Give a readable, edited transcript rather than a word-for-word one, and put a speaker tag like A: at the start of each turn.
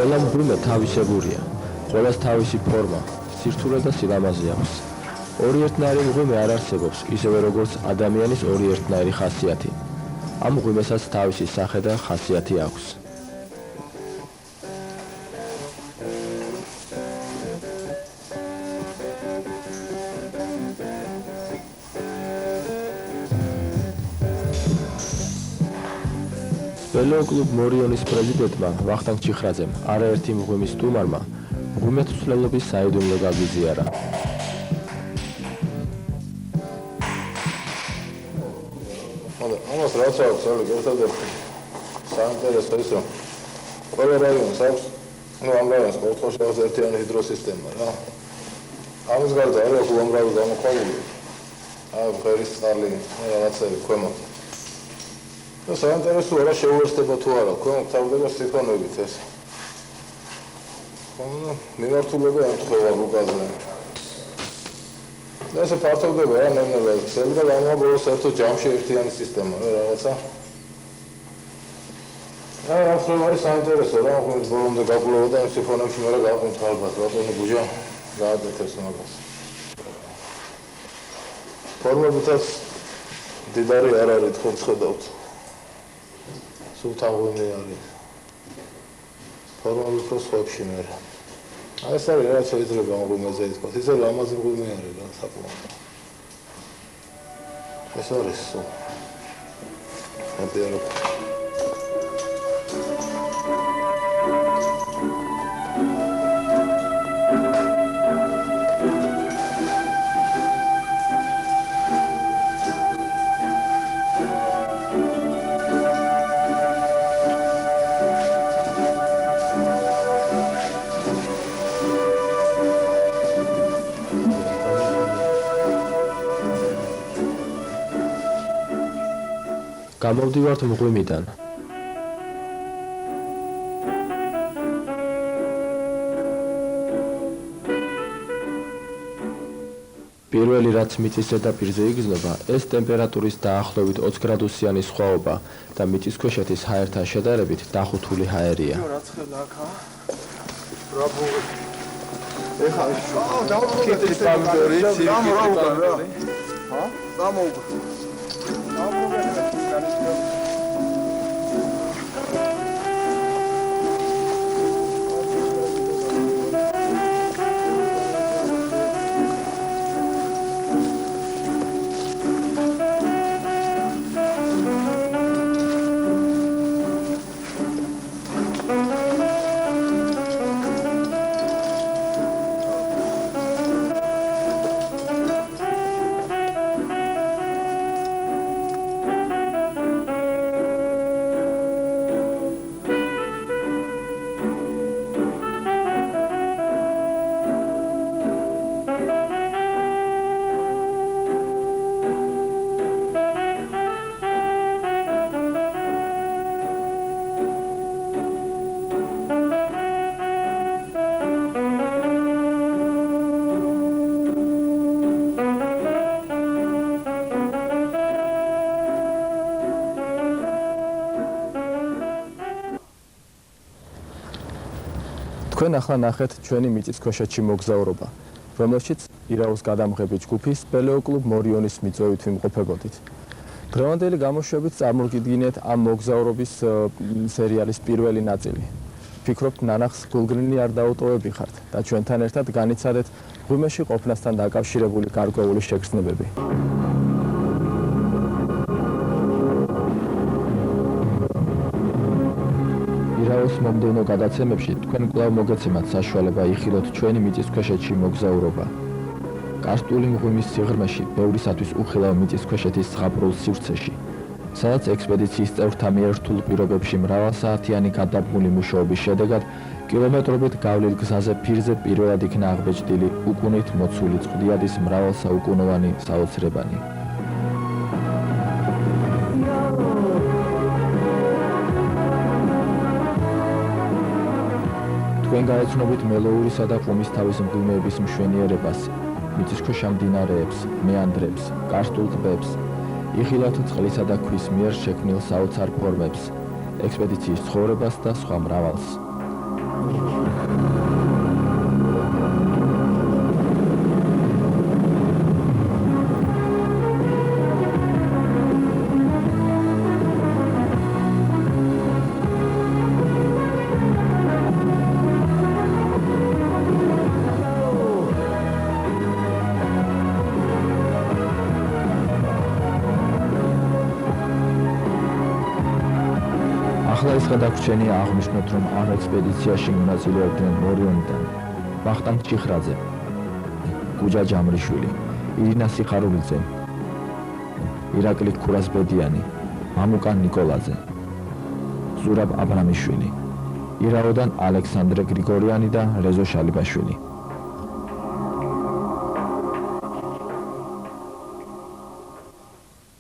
A: ყველა მღვიმე თავისებურია, ყველას თავისი ფორმა, სირთულე და სილამაზე აქვს. ორი ერთნაირი მღვიმე არ არსებობს, ისევე როგორც ადამიანის ორი ერთნაირი ხასიათი. ამ მღვიმესაც თავისი სახე და ხასიათი აქვს. სპელეოკლუბ მორიონის პრეზიდენტმა ვახტანგ ჩიხრაძემ არაერთი მღვიმის სტუმარმა მღვიმეთმცვლელობის საიდუმლო გაგიზიარა.
B: ამას რაც აქვს ერთადერთი საინტერესო ის რომ ყველა რაიონს აქვს ამ რაიონს ყოველთვის აქვს ერთიანი ჰიდროსისტემა რა. ამის გარდა არ აქვს უამრავი გამოქვაბული ღერის წყალი რაღაცები ქვემოთ. და საინტერესოა რა შეუერთდება თუ არა ქვემოთ თავდება სიფონებით ეს. მიმართულება ემთხვევა რუკაზე. და ესე ფართოვდება რა ნელ-ნელა გზები და გამოვაბოლო საერთოდ ჯამში ერთიანი სისტემა რა რაღაცა. რაც რომ არის საინტერესო რა ხომ ბოლომდე გაკვლევა და სიფონებში მე რა გაყვით ალბათ ბატონო გუჯა გააკეთებს მაგას. ფორმებითაც დიდარი არ არის თქვენ ხედავთ. სულ თაღოვანი არის. ფორმები უფრო სხვებში მე რა. ეს არის რაც შეიძლება მღვიმეზე ითქვას, ისე ლამაზი მღვიმე არის რა საკმაოდ. ეს არის სულ. აბიარო.
A: გამოვდივართ მღვიმიდან. პირველი რაც მიწის ზედაპირზე იგრძნობა, ეს ტემპერატურის დაახლოებით 20 გრადუსიანი სხვაობა და მიწისქვეშეთის ჰაერთან შედარებით დახუთული ჰაერია. თქვენ ახლა ნახეთ ჩვენი მიწისქვეშეთში მოგზაურობა, რომელშიც ირაოს გადამღები ჯგუფი სპელეოკლუბ მორიონის მიწვევით ვიმყოფებოდით. დღევანდელი გამოშვებით წარმოგიდგინეთ ამ მოგზაურობის სერიალის პირველი ნაწილი. ვფიქრობთ ნანახს გულგრილი არ დაუტოვებიხართ და ჩვენთან ერთად განიცადეთ მღვიმეში ყოფნასთან დაკავშირებული გარკვეული შეგრძნებები. ირაოს მომდევნო გადაცემებში თქვენ კვლავ მოგეცემათ საშუალება იხილოთ ჩვენი მიწისქვეშეთში მოგზაურობა. კარსტული მღვიმის სიღრმეში, ბევრისათვის უხილავ მიწისქვეშეთის ზღაპრულ სივრცეში, სადაც ექსპედიციის წევრთა მიერ რთულ პირობებში მრავალსაათიანი გადაბმული მუშაობის შედეგად კილომეტრობით გავლილ გზაზე ფირზე პირველად იქნა აღბეჭდილი უკუნით მოცული წყდიადის მრავალსაუკუნოვანი საოცრებანი. თქვენ გაეცნობით მელოურისა და ყუმისთავის მღვიმეების მშვენიერებას, მიწისქვეშა მდინარეებს, მეანდრებს, კარსტულ ტბებს, იხილავთ წყლისა და ქვის მიერ შექმნილ საოცარ ფორმებს, ექსპედიციის ცხოვრებას და სხვა მრავალს. ახლა ის გადაგვრჩენია აღნიშნოთ, რომ ამ ექსპედიციაში მონაწილეობდნენ ორიონიდან ვახტანგ ჩიხრაძე, გუჯა ჯამრიშვილი, ირინა სიხარულიძე, ირაკლი ქურასბედიანი, მამუკან ნიკოლაძე, ზურაბ აბრამიშვილი, ირაოდან ალექსანდრე გრიგორიანი და რეზო შალიბაშვილი.